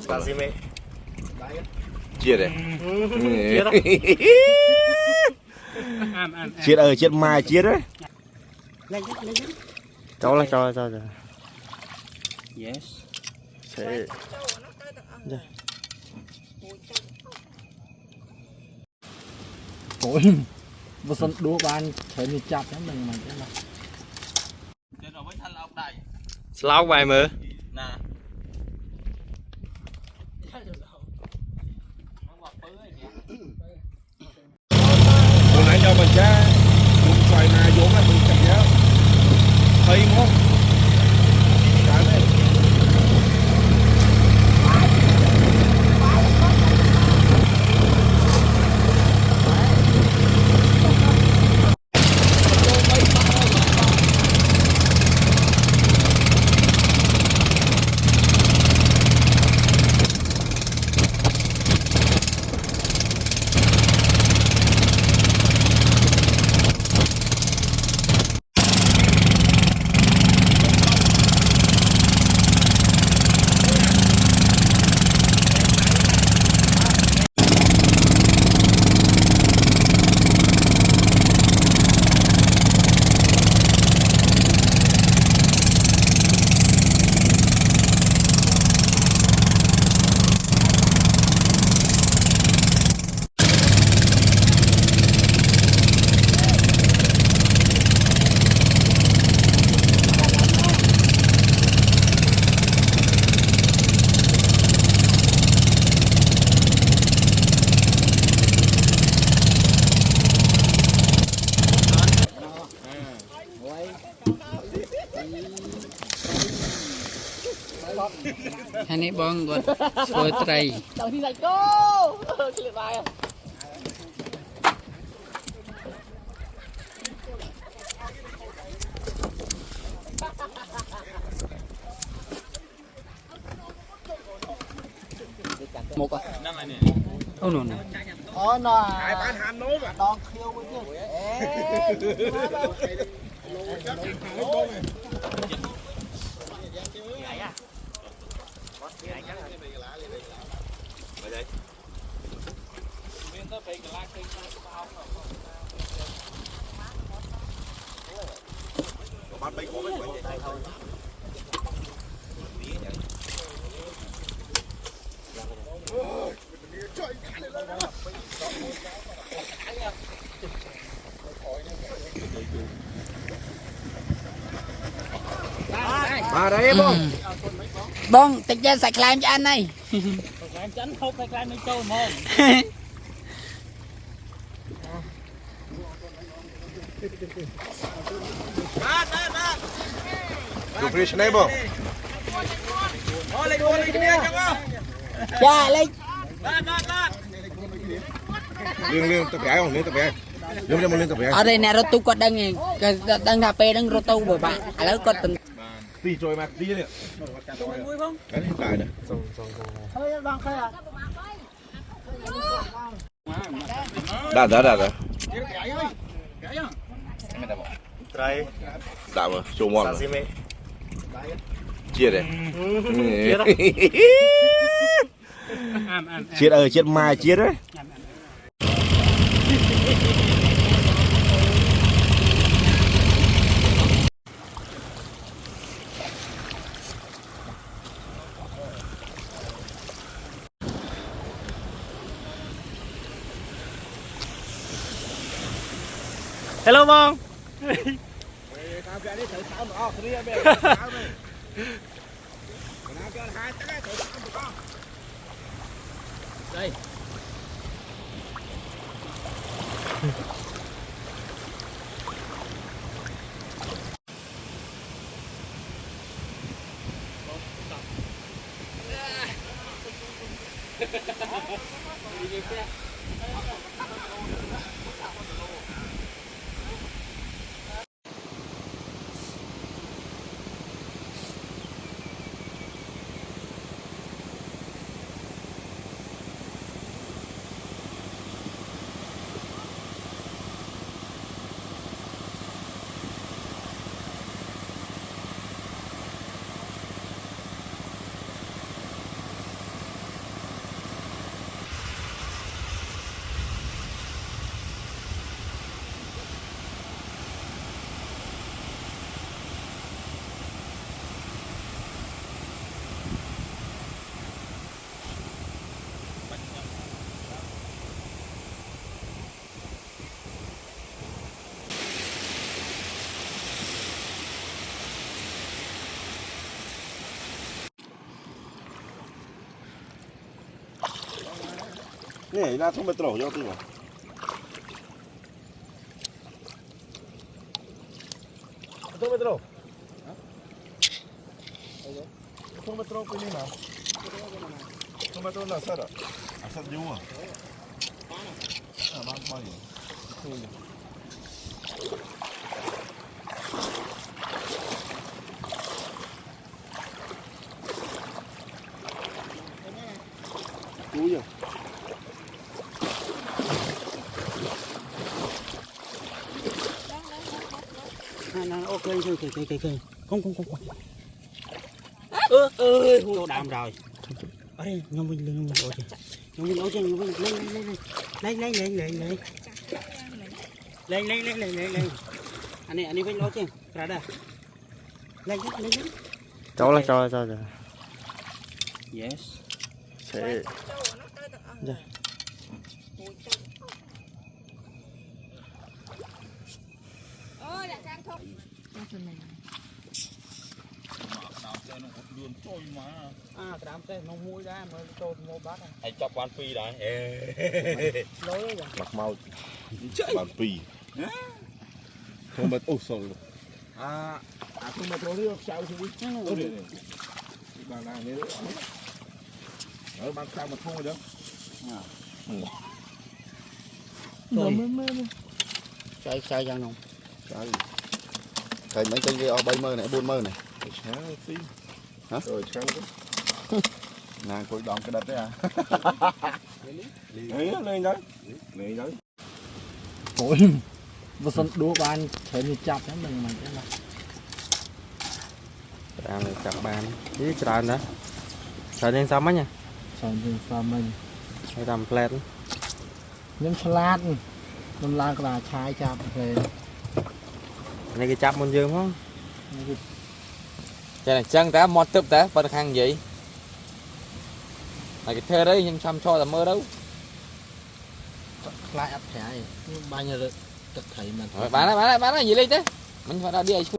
Bà xin mê. Chia đấy. Chia đó. Chia chia mai chia đấy. Cháu là cho. Yes. Sẽ. Ôi, vô sân đua ban thấy mình chặt lắm mình thế nào. Slau bài mơ. Hồi nãy cho mình cha dùng xoài na vốn là mình chặt nhá. Thấy không? Cái này. Hai này bong còn xôi tray. Đầu thì dạy cô. Cái lượt bài à. Một à? Ô nè. Ai bán ham nấu mà. Đòn khiêu với chứ. Bán bánh có bánh vậy thôi. Bà đấy bông. Bông, tịch ra sạch làm cho anh này. Làm chánh không phải làm mấy trâu mồm. Chụp đi này bông. Dạ lên. Liên tập gái không? Liên tập gái. Liên cho một liên tập gái. Ở đây nè, tu có đang cà phê đang tu bởi bạn. Lỡ có từng Tì trôi mà tì này. Cái này tại này. Đã. Trai. Đã mà, chua ngon. Bà xin mê. Chia đấy. Chia đó. Chia mai chia đấy. Hello Mong. đây. nè ra không biết trổ cho tôi mà không biết trổ không biết trổ cái gì nào không biết trổ là sao đó à sao nhung à à mang bao nhiêu cú gì ok không ơi hô đàm rồi ở đây nhông vinh lên anh này vinh lỗ chứ ra đây lên Cho yes sẽ à làm cái nông muối ra mà tôi mua bát này anh chọc ban phi đấy lối rồi mặc màu ban phi không biết ôi sorry à không biết trổ được sao chứ bạn nào đấy ở ban sao mà không rồi đó chơi ra không thầy mấy kênh kia 30 này 40 này sáng phi hả rồi sáng nè cuối đòn cái đất đấy à lên đấy Ôi, vô sân đua ban thấy như chặt lắm mình mà thế nào. làm này chặt bàn với tràn đó tràn lên xong á nha Sân như sao mình. hay làm plate Nhưng salad, mình làm cái bà chai chặt về. này cái chắp môn dương không cái này chân ta mót tiếp ta phần hàng gì là cái thơ đấy nhưng xăm cho là mơ đâu Lại ấp thẻ nhưng bao nhiêu được thực thấy mình. rồi bán này gì lên thế mình phải ra đi